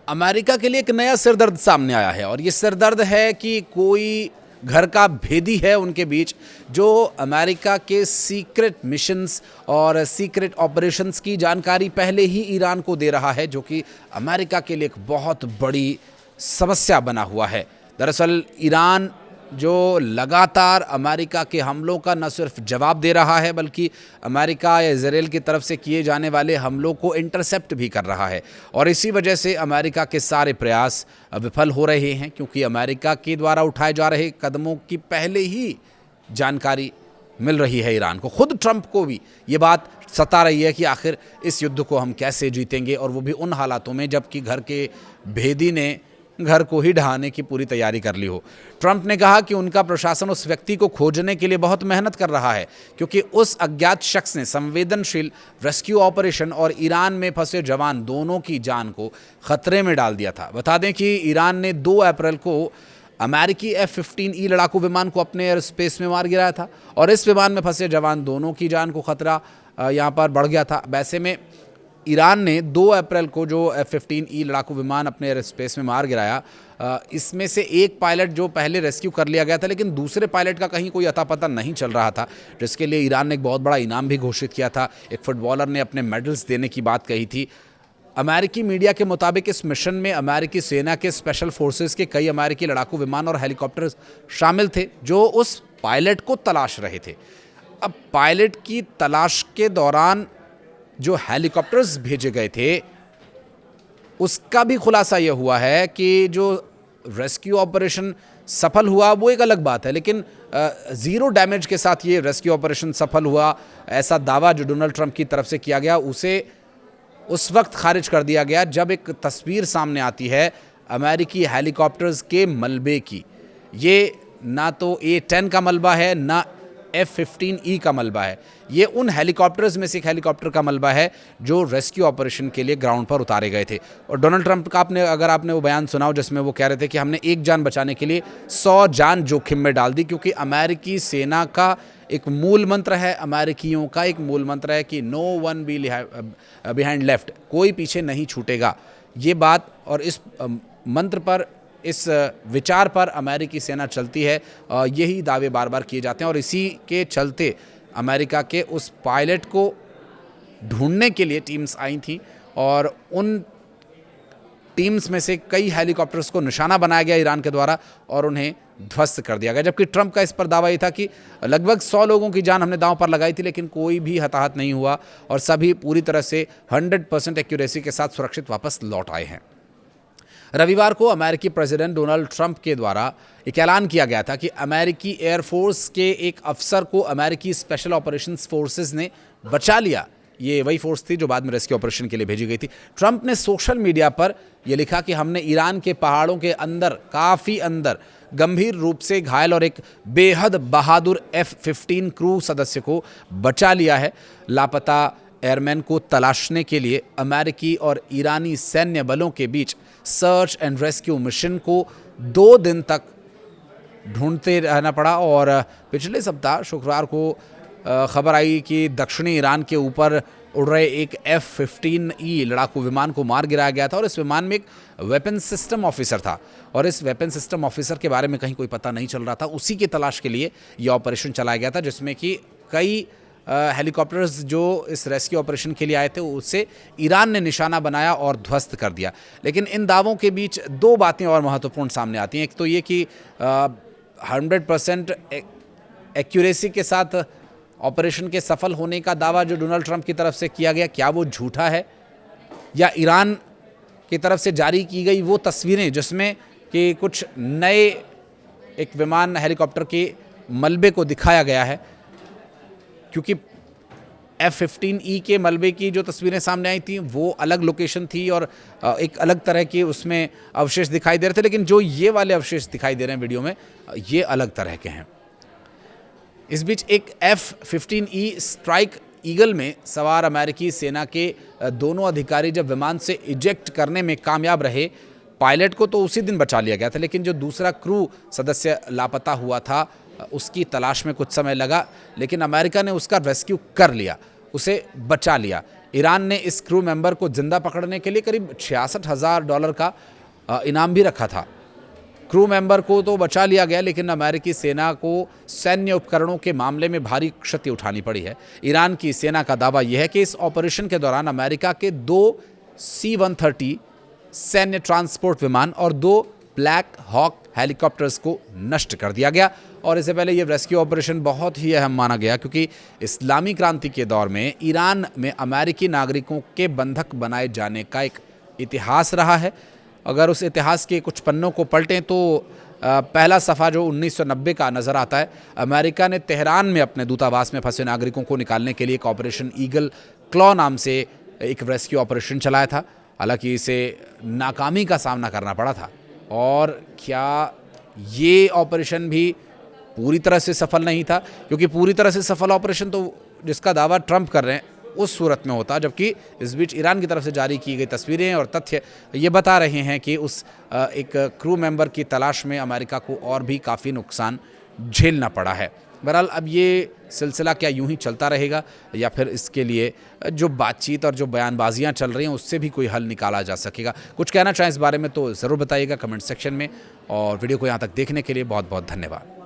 America के लिए एक नया सिरदर्द सामने आया है और ये सिरदर्द है कि कोई घर का भेदी है उनके बीच जो अमेरिका के सीक्रेट मिशंस और सीक्रेट ऑपरेशंस की जानकारी पहले ही ईरान को दे रहा है, जो कि अमेरिका के लिए एक बहुत बड़ी समस्या बना हुआ है। दरअसल ईरान जो लगातार अमेरिका के हमलों का न सिर्फ जवाब दे रहा है बल्कि अमेरिका या इजराइल की तरफ से किए जाने वाले हमलों को इंटरसेप्ट भी कर रहा है और इसी वजह से अमेरिका के सारे प्रयास विफल हो रहे हैं, क्योंकि अमेरिका के द्वारा उठाए जा रहे कदमों की पहले ही जानकारी मिल रही है ईरान को। खुद ट्रंप को भी ये बात सता रही है कि आखिर इस युद्ध को हम कैसे जीतेंगे, और वो भी उन हालातों में जबकि घर के भेदी ने घर को ही ढहाने की पूरी तैयारी कर ली हो। ट्रंप ने कहा कि उनका प्रशासन उस व्यक्ति को खोजने के लिए बहुत मेहनत कर रहा है, क्योंकि उस अज्ञात शख्स ने संवेदनशील रेस्क्यू ऑपरेशन और ईरान में फंसे जवान दोनों की जान को खतरे में डाल दिया था। बता दें कि ईरान ने 2 अप्रैल को अमेरिकी F-15E लड़ाकू विमान को अपने एयर स्पेस में मार गिराया था और इस विमान में फंसे जवान दोनों की जान को खतरा यहाँ पर बढ़ गया था। वैसे में ईरान ने 2 अप्रैल को जो F-15E लड़ाकू विमान अपने एयर स्पेस में मार गिराया, इसमें से एक पायलट जो पहले रेस्क्यू कर लिया गया था, लेकिन दूसरे पायलट का कहीं कोई अता पता नहीं चल रहा था, जिसके लिए ईरान ने एक बहुत बड़ा इनाम भी घोषित किया था। एक फुटबॉलर ने अपने मेडल्स देने की बात कही थी। अमेरिकी मीडिया के मुताबिक इस मिशन में अमेरिकी सेना के स्पेशल फोर्सेस के कई अमेरिकी लड़ाकू विमान और हेलीकॉप्टर शामिल थे जो उस पायलट को तलाश रहे थे। अब पायलट की तलाश के दौरान जो हेलीकॉप्टर्स भेजे गए थे उसका भी खुलासा यह हुआ है कि जो रेस्क्यू ऑपरेशन सफल हुआ वो एक अलग बात है, लेकिन ज़ीरो डैमेज के साथ ये रेस्क्यू ऑपरेशन सफल हुआ, ऐसा दावा जो डोनाल्ड ट्रंप की तरफ से किया गया उसे उस वक्त खारिज कर दिया गया जब एक तस्वीर सामने आती है अमेरिकी हेलीकॉप्टर्स के मलबे की। ये ना तो A-10 का मलबा है ना F-15E का मलबा है, ये उन हेलीकॉप्टर्स में से एक हेलीकॉप्टर का मलबा है जो रेस्क्यू ऑपरेशन के लिए ग्राउंड पर उतारे गए थे। और डोनाल्ड ट्रंप का अगर आपने वो बयान सुना हो जिसमें वो कह रहे थे कि हमने एक जान बचाने के लिए 100 जान जोखिम में डाल दी, क्योंकि अमेरिकी सेना का एक मूल मंत्र है, अमेरिकियों का एक मूल मंत्र है कि no one be behind left, कोई पीछे नहीं छूटेगा। ये बात और इस मंत्र पर, इस विचार पर अमेरिकी सेना चलती है। यही दावे बार बार किए जाते हैं और इसी के चलते अमेरिका के उस पायलट को ढूंढने के लिए टीम्स आई थी और उन टीम्स में से कई हेलीकॉप्टर्स को निशाना बनाया गया ईरान के द्वारा और उन्हें ध्वस्त कर दिया गया। जबकि ट्रंप का इस पर दावा ये था कि लगभग 100 लोगों की जान हमने दांव पर लगाई थी, लेकिन कोई भी हताहत नहीं हुआ और सभी पूरी तरह से 100% एक्यूरेसी के साथ सुरक्षित वापस लौट आए हैं। रविवार को अमेरिकी प्रेसिडेंट डोनाल्ड ट्रंप के द्वारा एक ऐलान किया गया था कि अमेरिकी एयरफोर्स के एक अफसर को अमेरिकी स्पेशल ऑपरेशंस फोर्सेस ने बचा लिया। ये वही फोर्स थी जो बाद में रेस्क्यू ऑपरेशन के लिए भेजी गई थी। ट्रंप ने सोशल मीडिया पर यह लिखा कि हमने ईरान के पहाड़ों के अंदर, काफ़ी अंदर, गंभीर रूप से घायल और एक बेहद बहादुर F-15 क्रू सदस्य को बचा लिया है। लापता एयरमैन को तलाशने के लिए अमेरिकी और ईरानी सैन्य बलों के बीच सर्च एंड रेस्क्यू मिशन को 2 दिन तक ढूंढते रहना पड़ा और पिछले सप्ताह शुक्रवार को खबर आई कि दक्षिणी ईरान के ऊपर उड़ रहे एक F-15E लड़ाकू विमान को मार गिराया गया था और इस विमान में एक वेपन सिस्टम ऑफिसर था और इस वेपन सिस्टम ऑफिसर के बारे में कहीं कोई पता नहीं चल रहा था। उसी की तलाश के लिए यह ऑपरेशन चलाया गया था, जिसमें कि कई हेलीकॉप्टर्स जो इस रेस्क्यू ऑपरेशन के लिए आए थे उसे ईरान ने निशाना बनाया और ध्वस्त कर दिया। लेकिन इन दावों के बीच 2 बातें और महत्वपूर्ण सामने आती हैं। एक तो ये कि 100% एक्यूरेसी के साथ ऑपरेशन के सफल होने का दावा जो डोनाल्ड ट्रंप की तरफ से किया गया, क्या वो झूठा है, या ईरान की तरफ से जारी की गई वो तस्वीरें जिसमें कि कुछ नए एक विमान हेलीकॉप्टर के मलबे को दिखाया गया है, क्योंकि F-15E के मलबे की जो तस्वीरें सामने आई थी वो अलग लोकेशन थी और एक अलग तरह के उसमें अवशेष दिखाई दे रहे थे, लेकिन जो ये वाले अवशेष दिखाई दे रहे हैं वीडियो में ये अलग तरह के हैं। इस बीच एक F-15E स्ट्राइक ईगल में सवार अमेरिकी सेना के दोनों अधिकारी जब विमान से इजेक्ट करने में कामयाब रहे, पायलट को तो उसी दिन बचा लिया गया था, लेकिन जो दूसरा क्रू सदस्य लापता हुआ था उसकी तलाश में कुछ समय लगा, लेकिन अमेरिका ने उसका रेस्क्यू कर लिया, उसे बचा लिया। ईरान ने इस क्रू मेंबर को जिंदा पकड़ने के लिए करीब $66,000 का इनाम भी रखा था। क्रू मेंबर को तो बचा लिया गया, लेकिन अमेरिकी सेना को सैन्य उपकरणों के मामले में भारी क्षति उठानी पड़ी है। ईरान की सेना का दावा यह है कि इस ऑपरेशन के दौरान अमेरिका के 2 C-130 सैन्य ट्रांसपोर्ट विमान और 2 ब्लैक हॉक हेलीकॉप्टर्स को नष्ट कर दिया गया। और इससे पहले ये रेस्क्यू ऑपरेशन बहुत ही अहम माना गया, क्योंकि इस्लामी क्रांति के दौर में ईरान में अमेरिकी नागरिकों के बंधक बनाए जाने का एक इतिहास रहा है। अगर उस इतिहास के कुछ पन्नों को पलटें तो पहला सफ़ा जो 1990 का नज़र आता है, अमेरिका ने तेहरान में अपने दूतावास में फंसे नागरिकों को निकालने के लिए एक ऑपरेशन ईगल क्लॉ नाम से एक रेस्क्यू ऑपरेशन चलाया था। हालांकि इसे नाकामी का सामना करना पड़ा था। और क्या ये ऑपरेशन भी पूरी तरह से सफल नहीं था? क्योंकि पूरी तरह से सफल ऑपरेशन तो जिसका दावा ट्रंप कर रहे हैं उस सूरत में होता, जबकि इस बीच ईरान की तरफ से जारी की गई तस्वीरें और तथ्य ये बता रहे हैं कि उस एक क्रू मेंबर की तलाश में अमेरिका को और भी काफ़ी नुकसान झेलना पड़ा है। बहरहाल अब ये सिलसिला क्या यूं ही चलता रहेगा, या फिर इसके लिए जो बातचीत और जो बयानबाजियां चल रही हैं उससे भी कोई हल निकाला जा सकेगा? कुछ कहना चाहें इस बारे में तो ज़रूर बताइएगा कमेंट सेक्शन में। और वीडियो को यहाँ तक देखने के लिए बहुत बहुत धन्यवाद।